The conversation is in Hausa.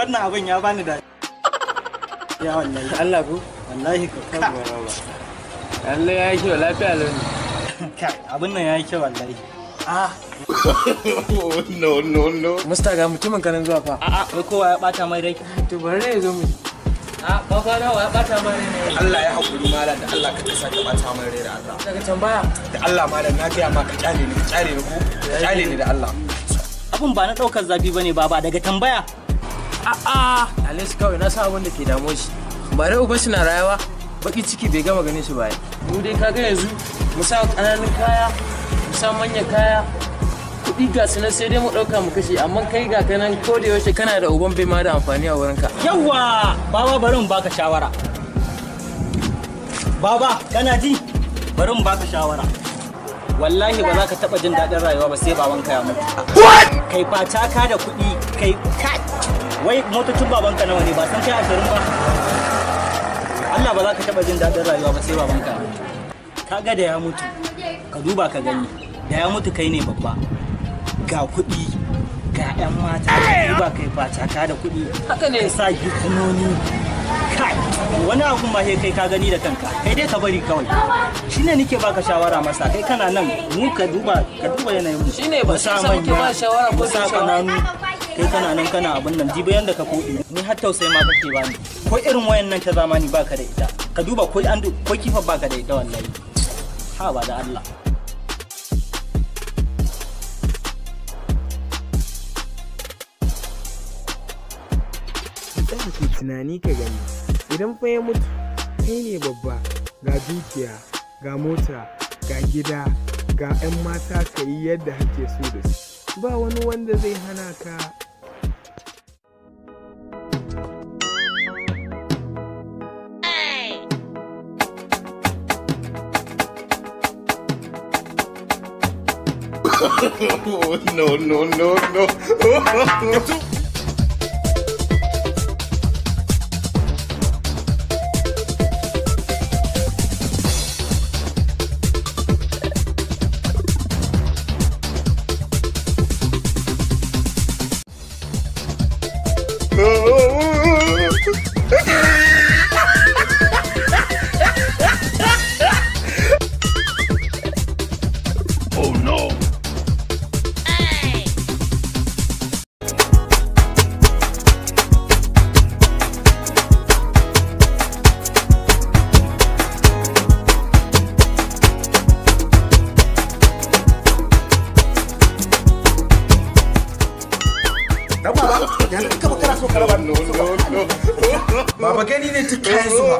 wannan abin ya bani da ya wallahi Allah ku wallahi ka Allah ya yi kyau lafiya lau kai abin nan ya yi kyau wallahi no musta ga mutumin kanan zuwa fa wai kowa ya bata mai rai to bari ya zo mu ba fa dawa ya bata mai rai ne Allah ya haƙuri malam da Allah ka sake bata mai rai da Allah daga tambaya da Allah malam na gaya ma ka kyale ni ko kyale ni da Allah abun ba na daukar zafi bane baba daga tambaya Alice kawai na sa abin da ke damu shi ba dai uban shi na rayuwa baki ciki bai gama ganin shi ba mu dai kaga yanzu mu sa ƙananan kaya mu sa manyan kaya kuɗi ga su nan sai dai mu ɗauka mu kashe amma kai ga kanan ko da yaushe kana da uban bai ma da amfani a wurinka yawa baba bari in baka shawara baba kana ji bari in baka shawara wallahi ba za ka taɓa jin daɗin rayuwa ba sai babanka ya mutu kai fataka da kuɗi kai wai motocin babanka nawa ne ba san kai 20 ba Allah ba za ka taɓa jin daɗin rayuwa ba sai babanka kaga da ya mutu ka duba ka gani da ya mutu kai ne babba ga kuɗi ga 'yan mata ka duba kai fataka da kuɗi haka ne sa gidanoni kai wani abu ma sai kai ka gani da kanka kai dai ka bari kawai shine nake baka shawara masa kai kana nan mu ka duba yanayin mu shine ba sa muke ba shawara ko sa kananu kai kana nan kana abin nan jibi yanda ka kodi ni har tausayi ma kake bani ko irin wayan nan ta zamani baka da ita ka duba ko kifa baka da ita wallahi ha ba da Allah da ke tunani ka gani idan fa ya mutu kai ne babba ga dukiya ga mota ga gida ga 'yan mata ka yi yadda hake so da su ba wani wanda zai hana ka no Oh no! Baba gani ne ta kayan su ba.